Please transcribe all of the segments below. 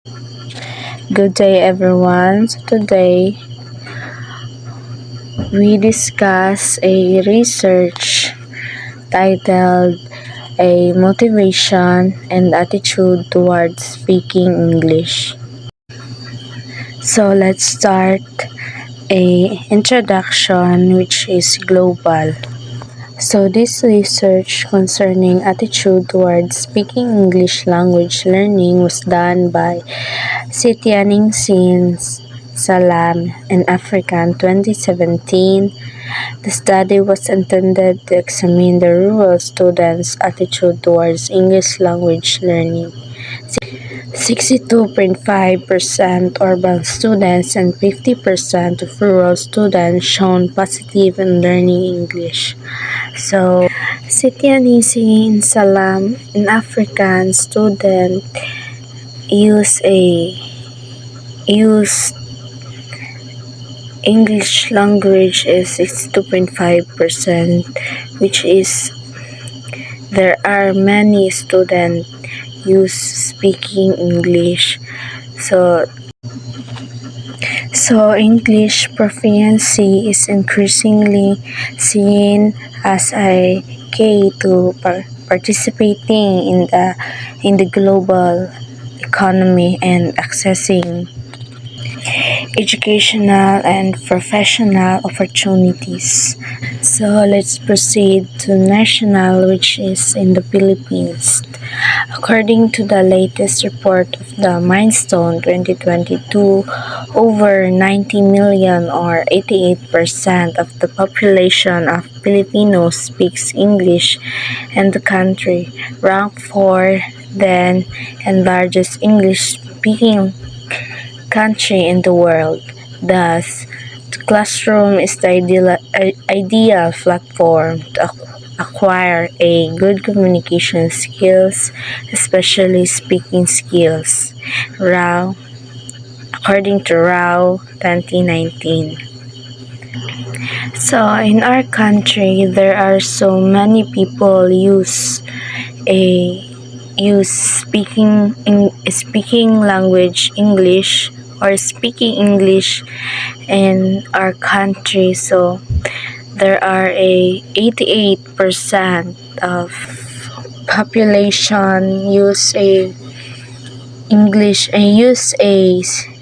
Good day, everyone. So today we discuss a research titled A Motivation and Attitude Towards Speaking English. So let's start a introduction which is global. So this research concerning attitude towards speaking English language learning was done by Sitianing Sins Salam in Africa in 2017. The study was intended to examine the rural students' attitude towards English language learning. 62.5% urban students and 50% of rural students shown positive in learning English. So, Sitianisi in Salam, an African student, use English language is 62.5%, which is there are many students use speaking English. So English proficiency is increasingly seen as a key to participating in the global economy and accessing educational and professional opportunities. So let's proceed to national, which is in the Philippines. According to the latest report of the Milestone 2022, over 90 million or 88% of the population of Filipinos speaks English, and the country ranked fourth then and largest English-speaking country in the world. Thus, the classroom is the ideal platform to acquire a good communication skills, especially speaking skills. Rao, according to Rao 2019. So in our country, there are so many people speaking language English or speaking English in our country. So there are a 88% of population use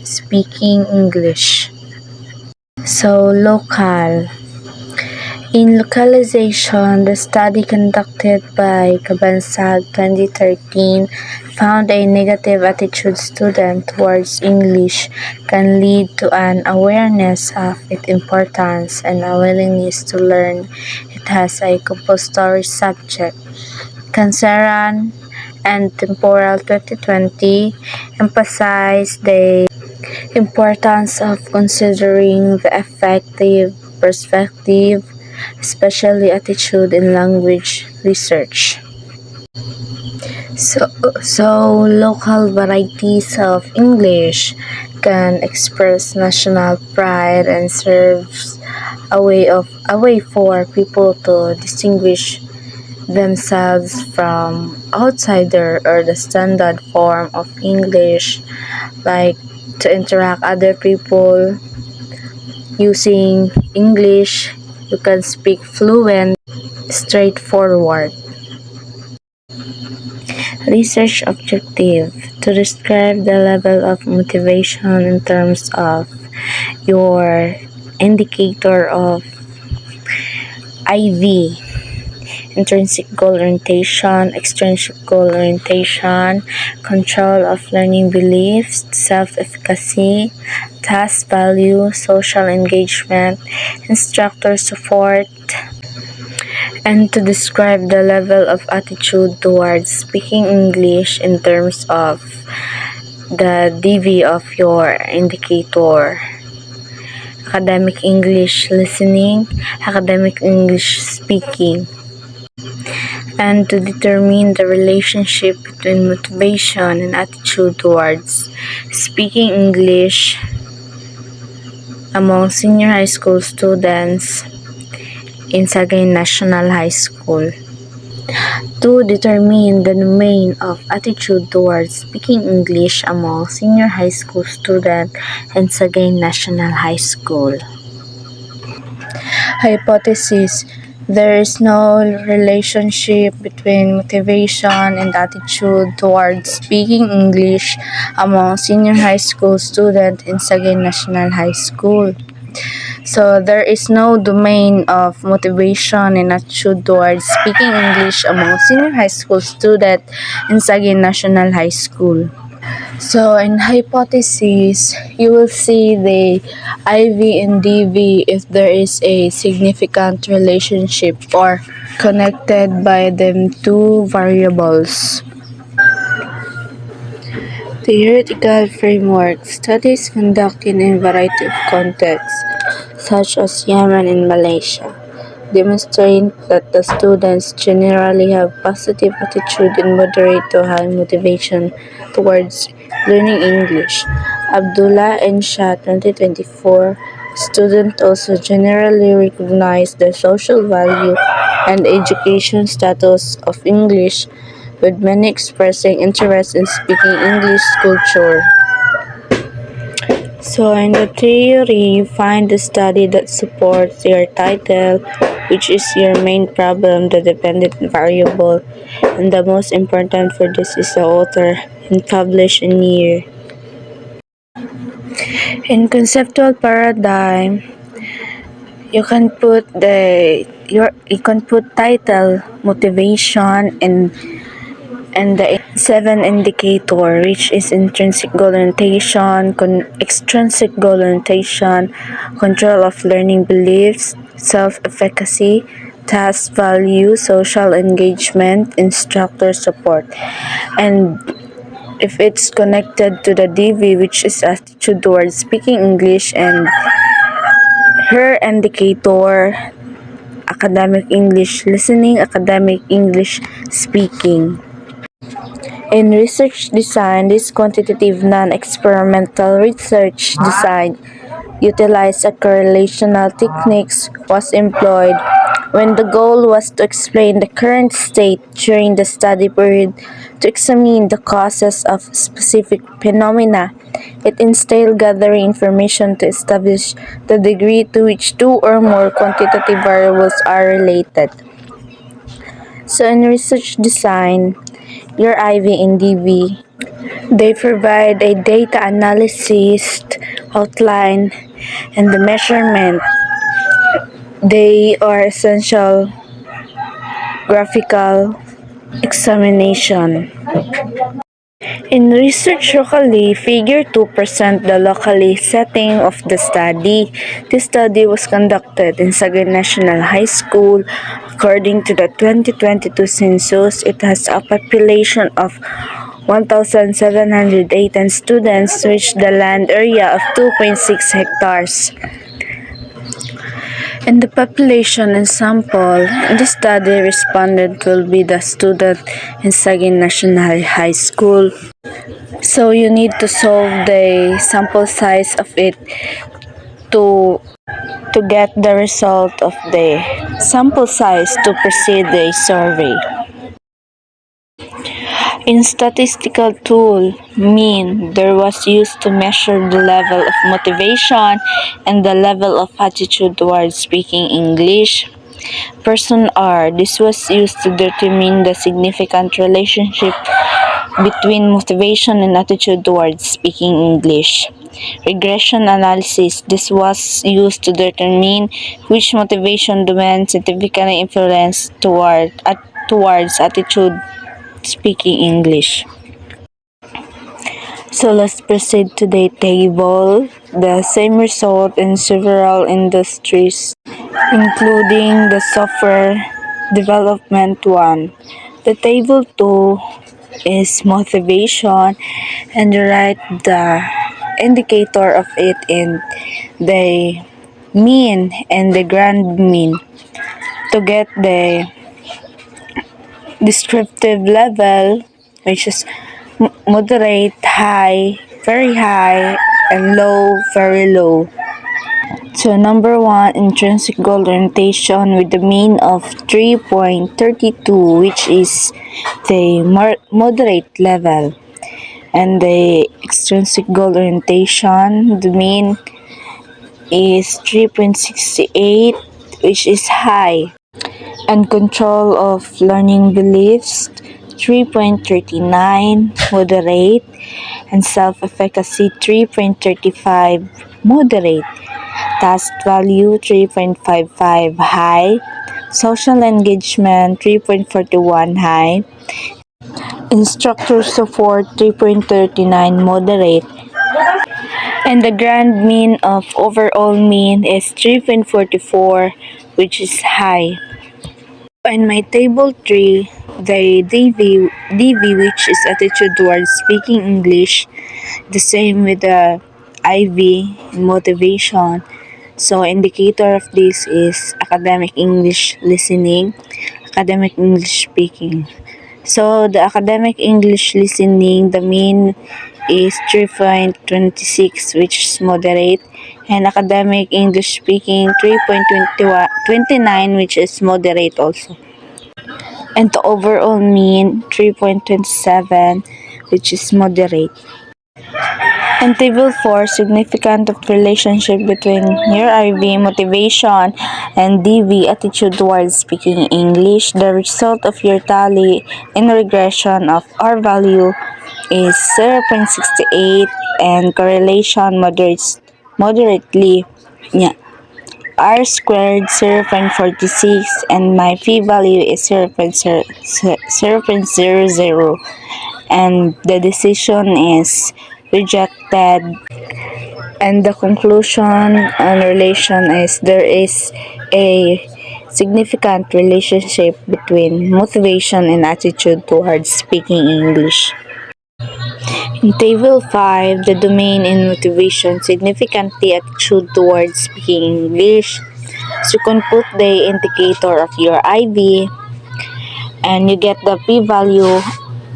speaking English. So local. In localization, the study conducted by Kabansag 2013 found a negative attitude student towards English can lead to an awareness of its importance and a willingness to learn it as a compulsory subject. Canceran and Temporal 2020 emphasized the importance of considering the effective perspective, especially attitude in language research. So local varieties of English can express national pride and serves a way for people to distinguish themselves from outsider or the standard form of English, like to interact other people using English. You can speak fluent, straightforward. Research objective to describe the level of motivation in terms of your indicator of IV, intrinsic goal orientation, extrinsic goal orientation, control of learning beliefs, self-efficacy, task value, social engagement, instructor support, and to describe the level of attitude towards speaking English in terms of the DV of your indicator. Academic English listening, academic English speaking, and to determine the relationship between motivation and attitude towards speaking English among senior high school students in Sagay National High School. To determine the domain of attitude towards speaking English among senior high school students in Sagaing National High School. Hypothesis: there is no relationship between motivation and attitude towards speaking English among senior high school students in Sagaing National High School. So there is no domain of motivation and attitude towards speaking English among senior high school students in Sagaing National High School. So in hypothesis, you will see the IV and DV if there is a significant relationship or connected by them two variables. Theoretical framework: studies conducted in a variety of contexts, such as Yemen and Malaysia, demonstrate that the students generally have positive attitude and moderate to high motivation towards learning English. Abdullah and Shah 2024. Students also generally recognize the social value and education status of English, with many expressing interest in speaking English culture. So in the theory, you find the study that supports your title, which is your main problem, the dependent variable, and the most important for this is the author and publish in year. In conceptual paradigm, you can put title, motivation, and the seven indicator, which is intrinsic goal orientation, extrinsic goal orientation, control of learning beliefs, self-efficacy, task value, social engagement, instructor support. And if it's connected to the DV, which is attitude towards speaking English, and her indicator, academic English listening, academic English speaking. In research design, this quantitative non-experimental research design utilized a correlational techniques was employed when the goal was to explain the current state during the study period to examine the causes of specific phenomena. It entailed gathering information to establish the degree to which two or more quantitative variables are related. So in research design, your IV and DV, they provide a data analysis, outline, and the measurement. They are essential graphical examination. In research locally, figure 2% the locally setting of the study. This study was conducted in Sagaing National High School. According to the 2022 census, it has a population of 1,718 students, which the land area of 2.6 hectares. And the population and sample in the study respondent will be the student in Sagaing National High School. So you need to solve the sample size of it to get the result of the sample size to proceed the survey. In statistical tool, mean there was used to measure the level of motivation and the level of attitude towards speaking English. Person R, this was used to determine the significant relationship between motivation and attitude towards speaking English. Regression analysis, this was used to determine which motivation domain significantly influence towards attitude speaking English. So let's proceed to the table. The same result in several industries, including the software development one. The table 2 is motivation, and you write the indicator of it in the mean and the grand mean to get the descriptive level, which is moderate, high, very high, and low, very low. So number one, intrinsic goal orientation with the mean of 3.32, which is the moderate level. And the extrinsic goal orientation, the mean is 3.68, which is high. And control of learning beliefs, 3.39, moderate. And self-efficacy, 3.35, moderate. Task value, 3.55, high. Social engagement, 3.41, high. Instructor support, 3.39, moderate. And the grand mean of overall mean is 3.44, which is high. In my table 3, the DV, which is attitude towards speaking English, the same with the IV, motivation. So indicator of this is academic English listening, academic English speaking. So the academic English listening, the mean is 3.26, which is moderate, and academic English speaking 3.29, which is moderate also. And the overall mean 3.27, which is moderate. And table 4, significant of relationship between your IV motivation and DV attitude towards speaking English. The result of your tally in regression of R value is 0.68 and correlation moderately. Yeah. R squared 0.46 and my p value is 0.00 and the decision is rejected. And the conclusion and relation is there is a significant relationship between motivation and attitude towards speaking English. In table 5, the domain in motivation significantly attitude towards speaking English. So you can put the indicator of your IV and you get the p-value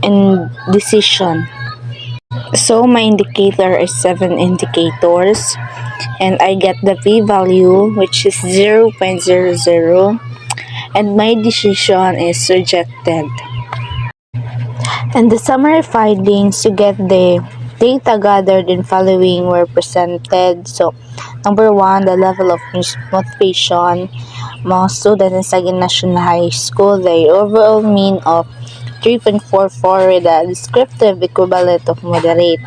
in decision. So my indicator is 7 indicators and I get the p-value which is 0.00 and my decision is rejected. And the summary findings, you get the data gathered in following were presented. So number 1, the level of motivation among students in Saginaw National High School, the overall mean of 3.44 with a descriptive equivalent of moderate.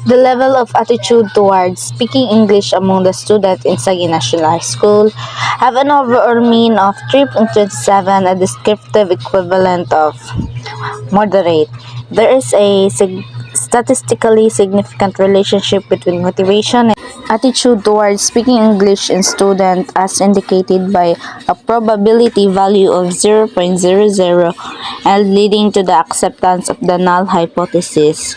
The level of attitude towards speaking English among the students in Saginaw National High School have an overall mean of 3.27, a descriptive equivalent of moderate. There is a statistically significant relationship between motivation and attitude towards speaking English in students as indicated by a probability value of 0.00 and leading to the acceptance of the null hypothesis.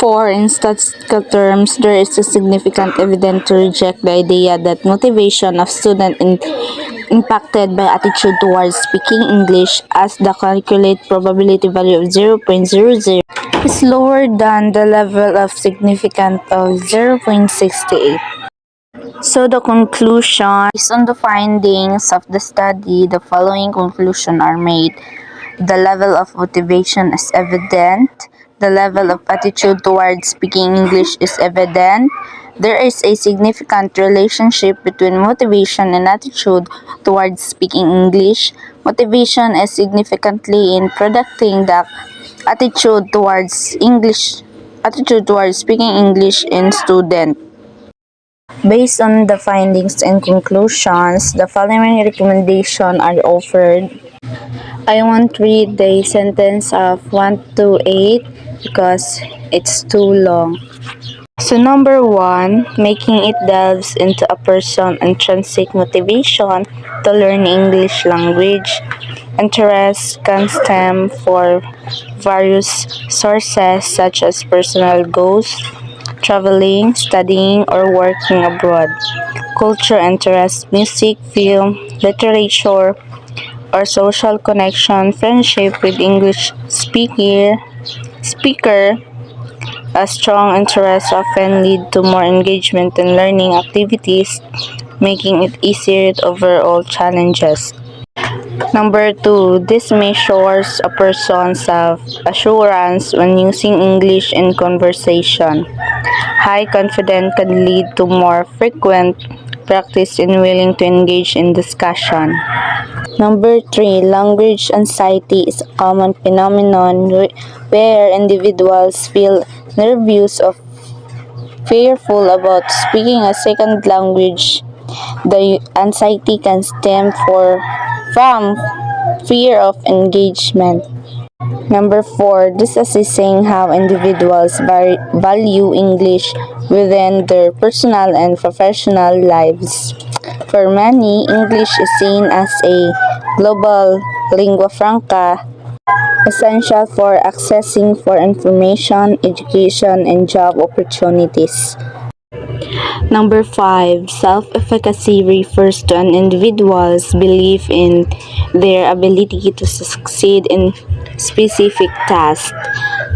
4. In statistical terms, there is a significant evidence to reject the idea that motivation of students impacted by attitude towards speaking English as the calculated probability value of 0.00 is lower than the level of significance of 0.68. So the conclusion, based on the findings of the study, the following conclusions are made. The level of motivation is evident. The level of attitude towards speaking English is evident. There is a significant relationship between motivation and attitude towards speaking English. Motivation is significantly in predicting the attitude towards speaking English in student. Based on the findings and conclusions, the following recommendations are offered. I won't read the sentence of 1 to 8 because it's too long. So number 1, making it delves into a person's intrinsic motivation to learn English language. Interests can stem from various sources such as personal goals, traveling, studying, or working abroad. Culture interests, music, film, literature, or social connection, friendship with English speaker, A strong interest often lead to more engagement in learning activities, making it easier to overall challenges. Number two, this measures a person's self-assurance when using English in conversation. High confidence can lead to more frequent practice and willing to engage in discussion. Number three, language anxiety is a common phenomenon where individuals feel nervous or fearful about speaking a second language. The anxiety can stem from fear of engagement. Number four, this assessing how individuals value English within their personal and professional lives. For many, English is seen as a global lingua franca, essential for accessing for information, education, and job opportunities. Number five, self-efficacy refers to an individual's belief in their ability to succeed in specific tasks.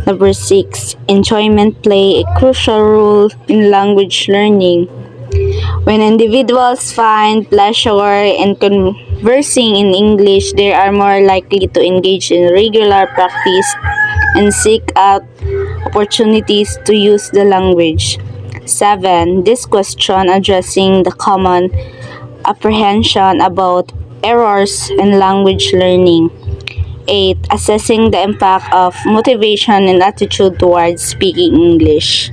Number six, enjoyment play a crucial role in language learning. When individuals find pleasure in conversing in English, they are more likely to engage in regular practice and seek out opportunities to use the language. 7. This question addressing the common apprehension about errors in language learning. 8. Assessing the impact of motivation and attitude towards speaking English.